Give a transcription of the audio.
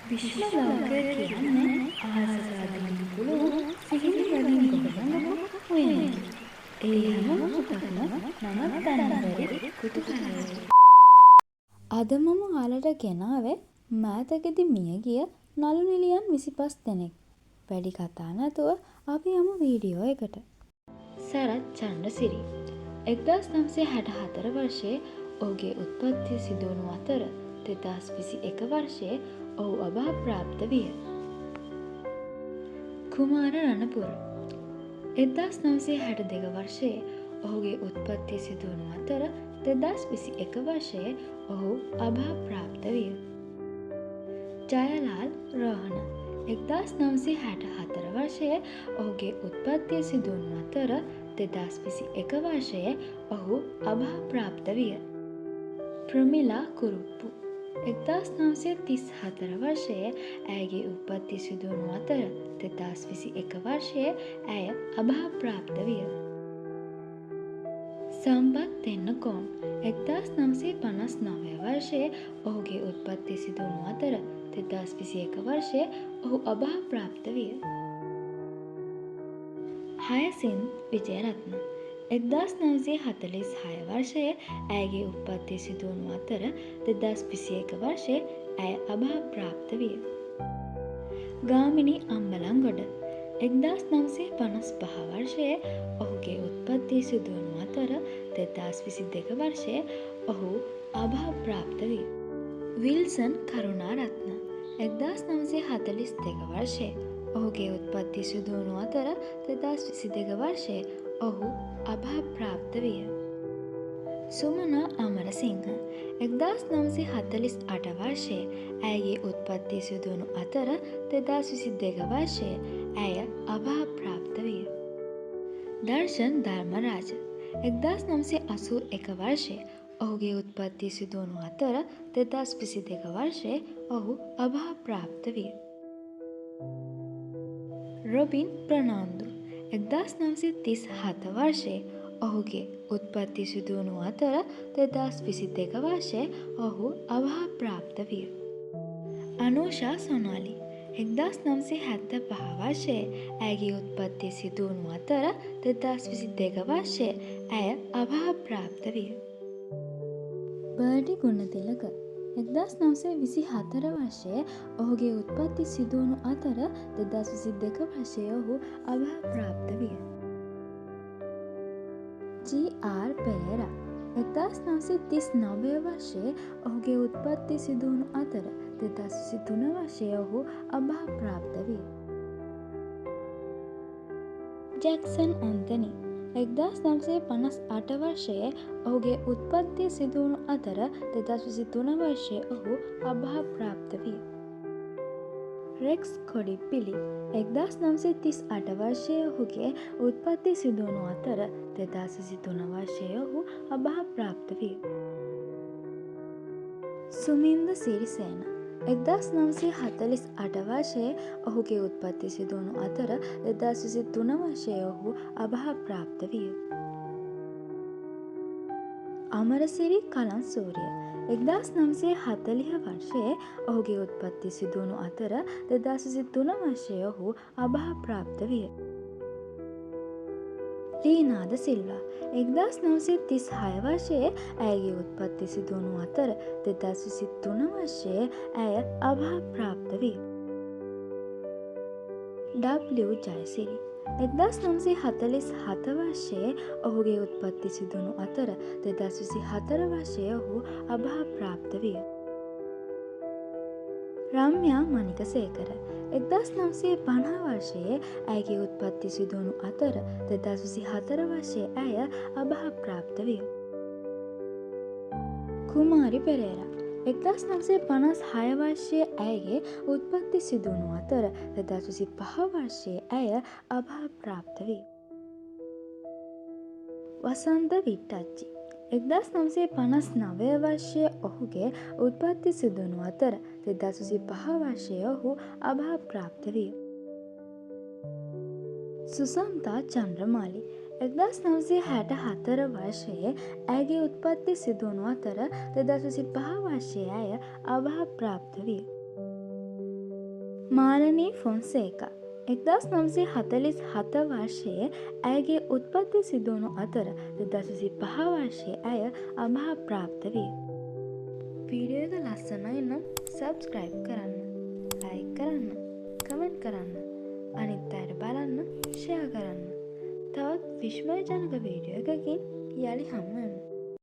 විශ්ව ලෝකය කියන්නේ අහසට පුළුවන් සිහින වලින් ගොඩනගපු උයනකි. ඒ හැම මොහොතක්ම නවත්තන්න බැරි කුතුහලයකි. අද මම ඔයාලට ගෙනාවේ මෑතකදී මියගිය නළු නිළියන් 25 දෙනෙක්. වැඩි කතා නැතුව අපි යමු වීඩියෝ එකට. සරත් චන්ද්‍රසිරි 1964 වර්ෂයේ ඔහුගේ උත්පත්තිය සිදු වුණු අතර 2021 වර්ෂයේ ඔහු අභාවප්‍රාප්ත විය. කුමාර රණපුර 1962 වර්ෂයේ ඔහුගේ උත්පත්තිය සිදු වුණු අතර 2021 වර්ෂයේ ඔහු අභාවප්‍රාප්ත විය. ජයලාල් රෝහණ 1964 වර්ෂයේ ඔහුගේ උත්පත්තිය සිදු වුණු අතර 2021 වර්ෂයේ ඔහු අභාවප්‍රාප්ත විය. ප්‍රමිලා කුරුප්පු 1934 වර්ෂයේ ඇයගේ උත්පත්තිය සිදු වුණු අතර 2021 වර්ෂයේ ඇය අභාවප්‍රාප්ත විය. සම්පත් තෙන්නකෝන් 1959 වර්ෂයේ ඔහුගේ උත්පත්තිය සිදු වුණු අතර 2021 වර්ෂයේ ඔහු අභාවප්‍රාප්ත විය. හයසින් විජයරත්න 1946 වර්ෂයේ ඇයගේ උත්පත්තිය සිදු වුණු අතර 2021 වර්ෂයේ ඇය අභාවප්‍රාප්ත විය. ගාමිණී අම්බලන්ගොඩ 1955 වර්ෂයේ ඔහුගේ උත්පත්තිය සිදු වුණු අතර 2022 වර්ෂයේ ඔහු අභාවප්‍රාප්ත විය. විල්සන් කරුණාරත්න 1942 වර්ෂයේ ඔහුගේ උත්පත්තිය සිදු වුණු අතර 2022 වර්ෂයේ ඔහු අභාවප්‍රාප්ත විය. සුමනා අමරසිංහ 1948 වර්ෂයේ ඇයගේ උත්පත්තිය සිදු වුණු අතර 2022 වර්ෂයේ ඇය අභාවප්‍රාප්ත විය. දර්ශන් ධර්මරාජ 1981 වර්ෂයේ ඔහුගේ උත්පත්තිය සිදු වුණු අතර 2022 වර්ෂයේ ඔහු අභාවප්‍රාප්ත විය. රොබින් ප්‍රනාන්දු 1937 වර්ෂයේ ඔහුගේ උත්පත්තිය සිදු වුණු අතර 2022 වර්ෂයේ ඔහු අභාවප්‍රාප්ත විය. අනූෂා සොනාලි 1975 වර්ෂයේ ඇයගේ උත්පත්තිය සිදු වුණු අතර 2022 වර්ෂයේ ඇය අභාවප්‍රාප්ත විය. බර්ඩි ගුණතිලක 1924 වර්ෂයේ ඔහුගේ උත්පත්ති සිදු වුණු අතර 2022 වර්ෂයේ ඔහු අභාවප්‍රාප්ත විය. ජී.ආර්. පෙරේරා 1939 වර්ෂයේ ඔහුගේ උත්පත්ති සිදු වුණු අතර 2023 වර්ෂයේ ඔහු අභාවප්‍රාප්ත විය. ජැක්සන් ඇන්තනි 1958 වර්ෂයේ ඔහුගේ උත්පත්තිය සිදු වුණු අතර 2023 වර්ෂයේ ඔහු අභාවප්‍රාප්ත විය. රෙක්ස් කොඩිප්පිලි 1938 වර්ෂයේ ඔහුගේ උත්පත්තිය සිදු වුණු අතර 2023 වර්ෂයේ ඔහු අභාවප්‍රාප්ත විය. සුමින්ද සිරිසේන 1948 වර්ෂයේ ඔහුගේ උත්පත්තිය සිදු වුණු අතර 2023 වර්ෂයේ ඔහු අභාවප්‍රාප්ත විය. අමරසිරි කලන්සූරිය 1940 වර්ෂයේ ඔහුගේ උත්පත්තිය සිදු වුණු අතර 2023 වර්ෂයේ ඔහු අභාවප්‍රාප්ත විය. ලීනාද සිල්වා 1936 වර්ෂයේ ඇයගේ උත්පත්තිය සිදු වුණු අතර 2023 වර්ෂයේ ඇය අභාවප්‍රාප්ත විය. ඩබ්ලිව් ජයසිරි 1947 වර්ෂයේ ඔහුගේ උත්පත්තිය සිදු වුණු අතර 2024 වර්ෂයේ ඔහු අභාවප්‍රාප්ත විය. රම්‍යා මණිකසේකර 1950 වර්ෂයේ ඇයගේ උත්පත්තිය සිදු වුණු අතර 2024 වර්ෂයේ ඇය අභාවප්‍රාප්ත විය. කුමාරි පෙරේරා 1956 වර්ෂයේ ඇයගේ උත්පත්තිය සිදු වුණු අතර 2025 වර්ෂයේ ඇය අභාවප්‍රාප්ත විය. වසන්ත විට්ටච්චි 1959 වර්ෂයේ ඔහුගේ උත්පත්තිය සිදු වුණු අතර 2025 වර්ෂයේ ඔහු අභාවප්‍රාප්ත විය. සුසන්තා චන්ද්‍රමාලි 1964 වර්ෂයේ ඇයගේ උත්පත්ති සිදු වුණු අතර 2025 වර්ෂයේ ඇය අභාවප්‍රාප්ත විය. මාලනී ෆොන්සේකා 1947 වර්ෂයේ ඇයගේ උත්පත්ති සිදුවුණු අතර 2025 වර්ෂයේ ඇය අභාවප්‍රාප්ත විය. වීඩියෝ එක ලස්සනයි නම් සබ්ස්ක්‍රයිබ් කරන්න, ලයික් කරන්න, කමෙන්ට් කරන්න, අනිත් අයට බලන්න ෂෙයා කරන්න. තවත් විස්මයජනක වීඩියෝ එකකින් යළි හමු වෙමු.